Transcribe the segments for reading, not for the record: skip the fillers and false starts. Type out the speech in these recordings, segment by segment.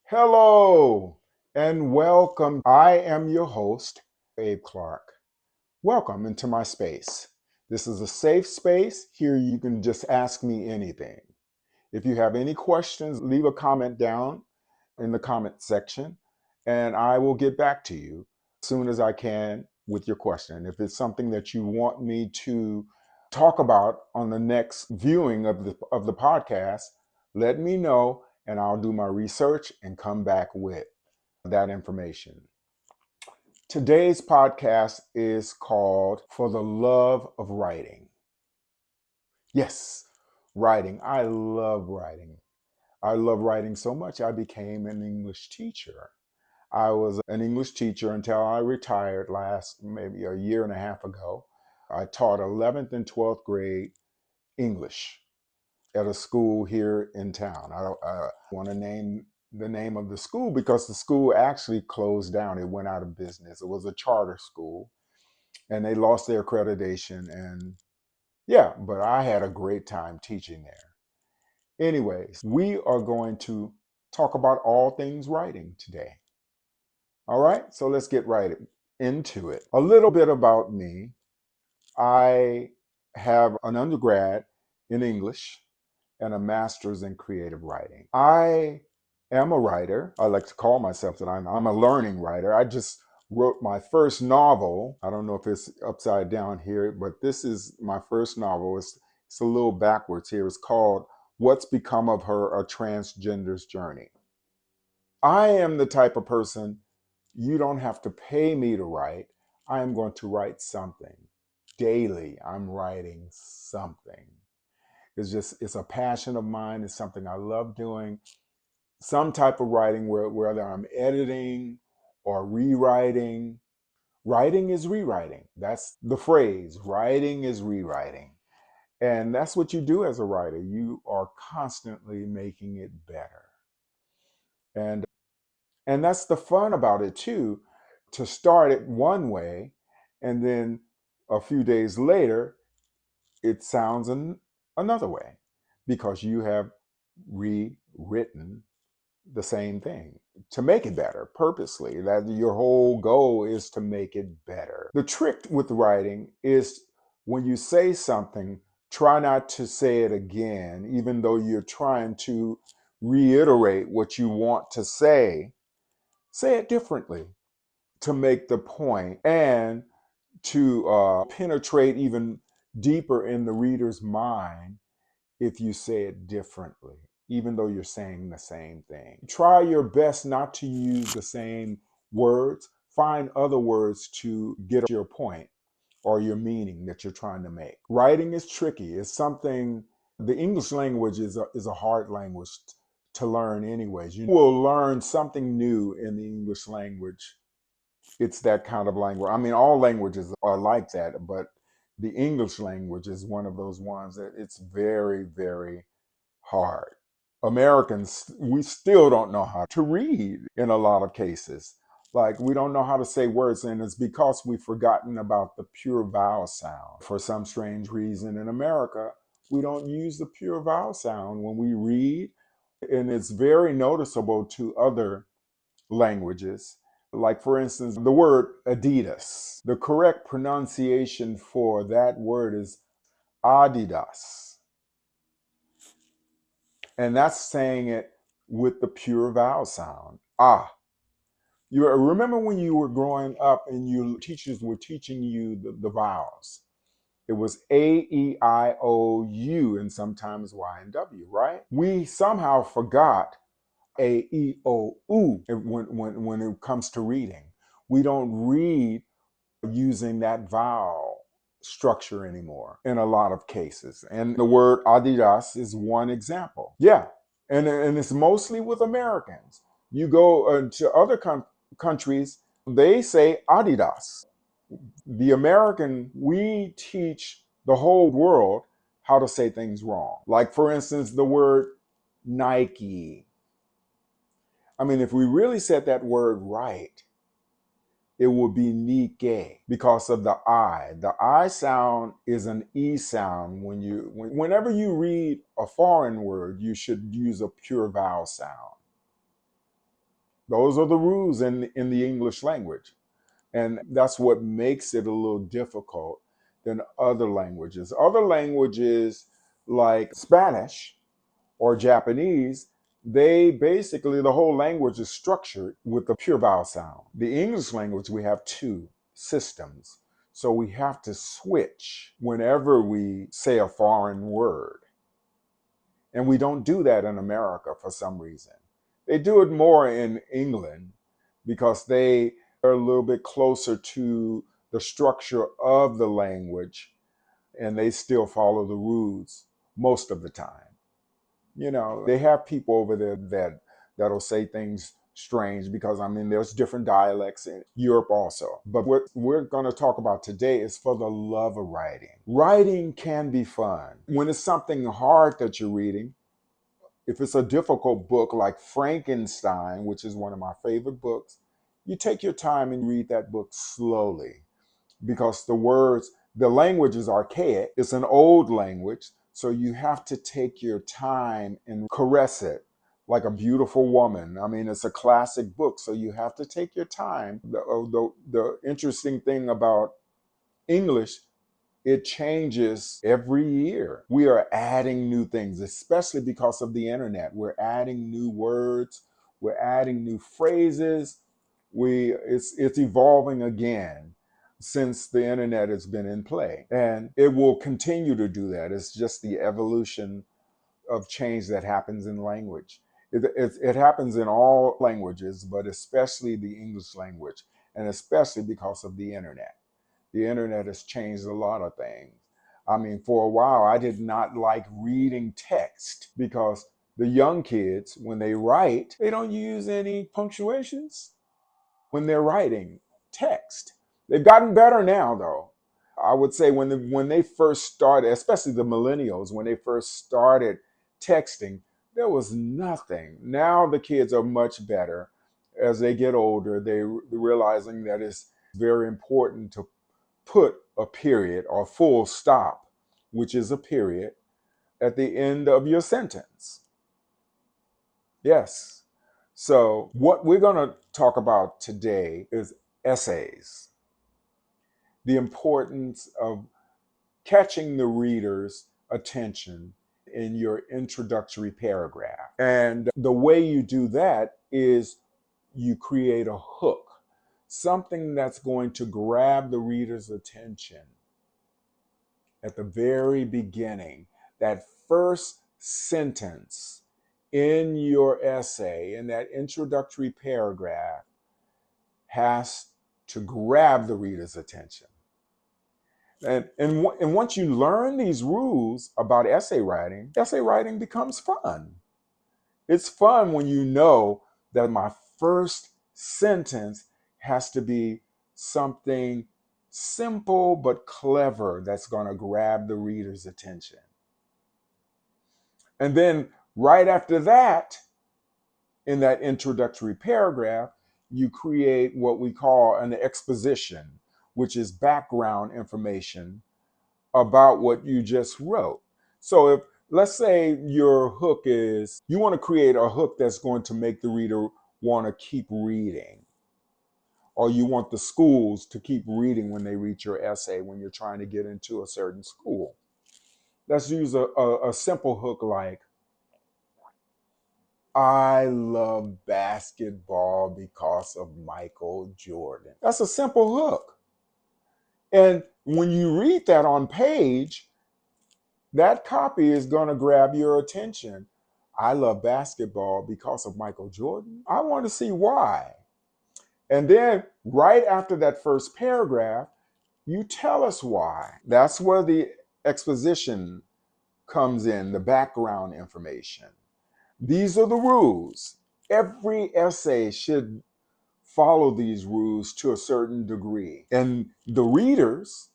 Hello and welcome. I am your host, Abe Clark. Welcome into my space. This is a safe space. Here you can just ask me anything. If you have any questions, leave a comment down in the comment section and I will get back to you as soon as I can with your question. If it's something that you want me to talk about on the next viewing of the podcast, let me know and I'll do my research and come back with that information. Today's podcast is called For the Love of Writing. Yes, writing. I love writing. I love writing so much I became an English teacher. I was an English teacher until I retired last maybe a year and a half ago. I taught 11th and 12th grade English at a school here in town. I want to name the name of the school because the school actually closed down. It went out of business. It was a charter school and they lost their accreditation. And yeah, but I had a great time teaching there. Anyways, we are going to talk about all things writing today. All right, so let's get right into it. A little bit about me. I have an undergrad in English and a master's in creative writing. I am a writer. I like to call myself that I'm a learning writer. I just wrote my first novel. I don't know if it's upside down here, but this is my first novel. It's a little backwards here. It's called What's Become of Her, A Transgender's Journey. I am the type of person you don't have to pay me to write. I am going to write something. Daily, I'm writing something. It's a passion of mine. It's something I love doing. Some type of writing, whether I'm editing or rewriting. Writing is rewriting. That's the phrase. Writing is rewriting. And that's what you do as a writer. You are constantly making it better. And And that's the fun about it too, to start it one way and then a few days later, it sounds another way because you have rewritten the same thing to make it better purposely. That your whole goal is to make it better. The trick with writing is when you say something, try not to say it again, even though you're trying to reiterate what you want to say. Say it differently to make the point and to penetrate even deeper in the reader's mind if you say it differently, even though you're saying the same thing. Try your best not to use the same words. Find other words to get your point or your meaning that you're trying to make. Writing is tricky. It's something, the English language is a hard language to learn anyways. You will learn something new in the English language. It's that kind of language. I mean, all languages are like that, but the English language is one of those ones that it's very, very hard. Americans, we still don't know how to read in a lot of cases. Like we don't know how to say words, and it's because we've forgotten about the pure vowel sound. For some strange reason in America, we don't use the pure vowel sound when we read, and it's very noticeable to other languages. Like, for instance, the word Adidas. The correct pronunciation for that word is Adidas. And that's saying it with the pure vowel sound. Ah. You remember when you were growing up and your teachers were teaching you the vowels? It was A, E, I, O, U, and sometimes Y and W, right? We somehow forgot A, E, O, U when it comes to reading. We don't read using that vowel structure anymore in a lot of cases. And the word Adidas is one example. Yeah. And it's mostly with Americans. You go to other countries, they say Adidas. The American, we teach the whole world how to say things wrong. Like, for instance, the word Nike. I mean, if we really said that word right, it would be Nike because of the I. The I sound is an E sound. Whenever you read a foreign word, you should use a pure vowel sound. Those are the rules in the English language. And that's what makes it a little difficult than other languages. Other languages like Spanish or Japanese, they basically, the whole language is structured with the pure vowel sound. The English language, we have two systems. So we have to switch whenever we say a foreign word. And we don't do that in America for some reason. They do it more in England because they are a little bit closer to the structure of the language and they still follow the rules most of the time. You know, they have people over there that'll say things strange because I mean there's different dialects in Europe also. But what we're going to talk about today is for the love of writing. Writing can be fun. When it's something hard that you're reading, if it's a difficult book like Frankenstein, which is one of my favorite books, you take your time and read that book slowly because the language is archaic. It's an old language. So you have to take your time and caress it like a beautiful woman. I mean, it's a classic book. So you have to take your time. The interesting thing about English, it changes every year. We are adding new things, especially because of the internet. We're adding new words, we're adding new phrases. It's evolving again since the internet has been in play. And it will continue to do that. It's just the evolution of change that happens in language. It happens in all languages, but especially the English language, and especially because of the internet. The internet has changed a lot of things. I mean, for a while, I did not like reading text because the young kids, when they write, they don't use any punctuations when they're writing text. They've gotten better now, though. I would say when they first started, especially the millennials, when they first started texting, there was nothing. Now the kids are much better. As they get older, they're realizing that it's very important to put a period or full stop, which is a period, at the end of your sentence. Yes. So, what we're going to talk about today is essays, the importance of catching the reader's attention in your introductory paragraph. And the way you do that is you create a hook, something that's going to grab the reader's attention at the very beginning. That first sentence in your essay, in that introductory paragraph, has to grab the reader's attention. And once you learn these rules about essay writing becomes fun. It's fun when you know that my first sentence has to be something simple but clever that's going to grab the reader's attention. And then right after that, in that introductory paragraph, you create what we call an exposition, which is background information about what you just wrote. So if, let's say your hook is, you want to create a hook that's going to make the reader want to keep reading, or you want the schools to keep reading when they read your essay when you're trying to get into a certain school. Let's use a simple hook like, I love basketball because of Michael Jordan. That's a simple hook. And when you read that on page, that copy is going to grab your attention. I love basketball because of Michael Jordan. I want to see why. And then right after that first paragraph, you tell us why. That's where the exposition comes in, the background information. These are the rules. Every essay should follow these rules to a certain degree. And the readers,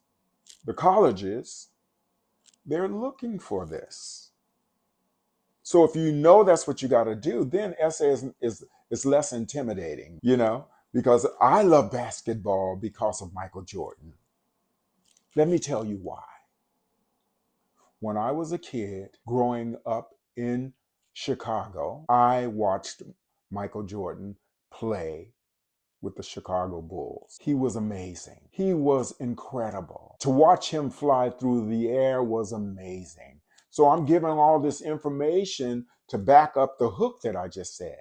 the colleges, they're looking for this. So if you know that's what you got to do, then essay is less intimidating, because I love basketball because of Michael Jordan. Let me tell you why. When I was a kid growing up in Chicago, I watched Michael Jordan play with the Chicago Bulls. He was amazing. He was incredible. To watch him fly through the air was amazing. So I'm giving all this information to back up the hook that I just said.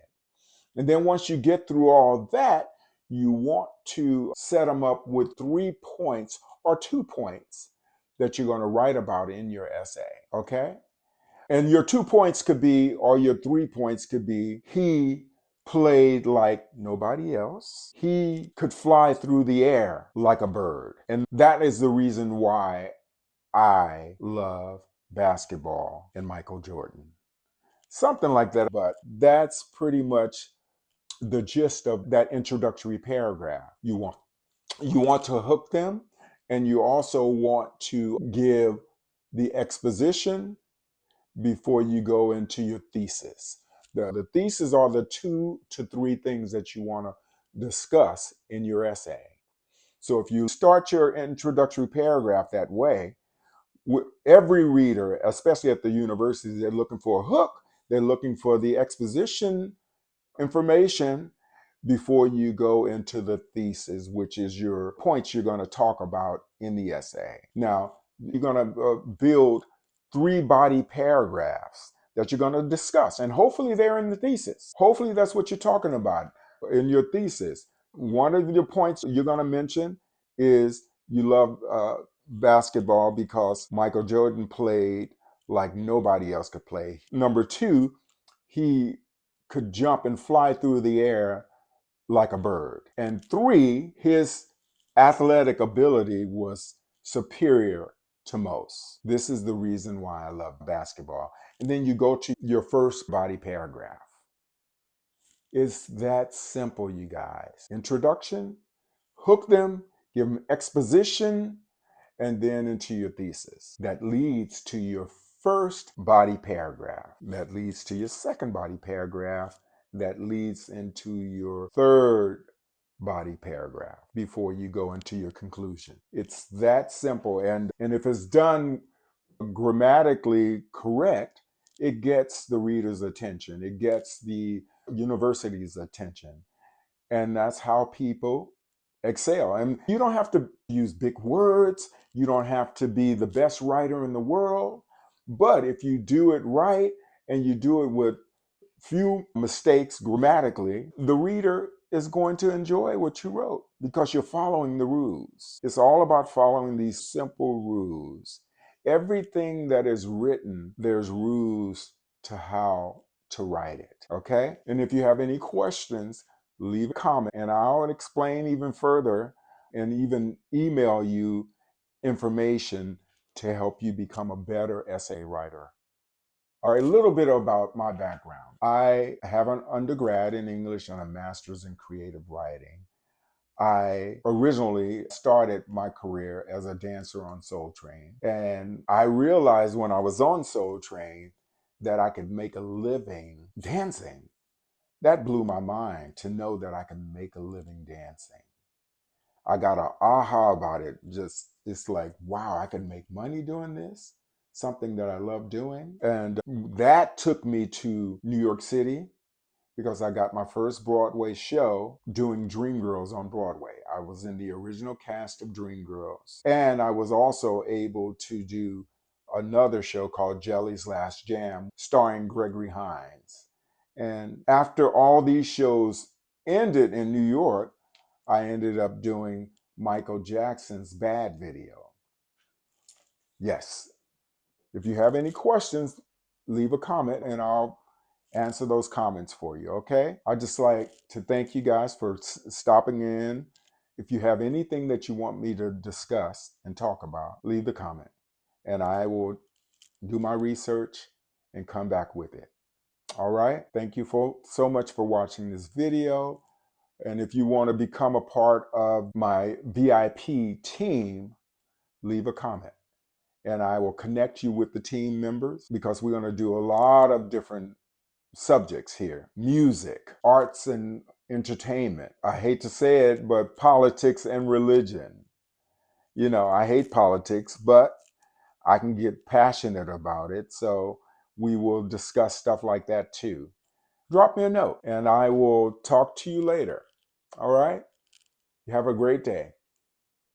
And then once you get through all that, you want to set them up with 3 points or 2 points that you're going to write about in your essay. Okay? And your 2 points could be, or your 3 points could be, he played like nobody else. He could fly through the air like a bird. And that is the reason why I love basketball and Michael Jordan. Something like that. But that's pretty much the gist of that introductory paragraph. You want to hook them, and you also want to give the exposition before you go into your thesis. The thesis are the 2 to 3 things that you want to discuss in your essay. So if you start your introductory paragraph that way, every reader, especially at the universities, they're looking for a hook. They're looking for the exposition information before you go into the thesis, which is your points you're going to talk about in the essay. Now, you're going to build 3 body paragraphs that you're going to discuss, and hopefully they're in the thesis. Hopefully that's what you're talking about in your thesis. One of the points you're going to mention is you love basketball because Michael Jordan played like nobody else could play. Number 2, he could jump and fly through the air like a bird. And 3, his athletic ability was superior to most. This is the reason why I love basketball. And then you go to your first body paragraph. It's that simple, you guys. Introduction, hook them, give them exposition, and then into your thesis. That leads to your first body paragraph. That leads to your second body paragraph. That leads into your third body paragraph before you go into your conclusion. It's that simple. And if it's done grammatically correct, it gets the reader's attention. It gets the university's attention. And that's how people excel. And you don't have to use big words. You don't have to be the best writer in the world. But if you do it right and you do it with few mistakes grammatically, the reader is going to enjoy what you wrote because you're following the rules. It's all about following these simple rules. Everything that is written, there's rules to how to write it. Okay? And if you have any questions, leave a comment and I'll explain even further and even email you information to help you become a better essay writer. All right, a little bit about my background. I have an undergrad in English and a master's in creative writing. I originally started my career as a dancer on Soul Train. And I realized when I was on Soul Train that I could make a living dancing. That blew my mind to know that I could make a living dancing. I got an aha about it. Just, it's like, wow, I can make money doing this, something that I love doing. And that took me to New York City because I got my first Broadway show doing Dreamgirls on Broadway. I was in the original cast of Dreamgirls. And I was also able to do another show called Jelly's Last Jam, starring Gregory Hines. And after all these shows ended in New York, I ended up doing Michael Jackson's Bad video. Yes. If you have any questions, leave a comment and I'll answer those comments for you, okay? I'd just like to thank you guys for stopping in. If you have anything that you want me to discuss and talk about, leave the comment and I will do my research and come back with it. All right? Thank you so much for watching this video. And if you want to become a part of my VIP team, leave a comment and I will connect you with the team members because we're going to do a lot of different subjects here. Music, arts and entertainment. I hate to say it, but politics and religion. You know, I hate politics, but I can get passionate about it. So we will discuss stuff like that too. drop me a note and I will talk to you later. All right? You have a great day.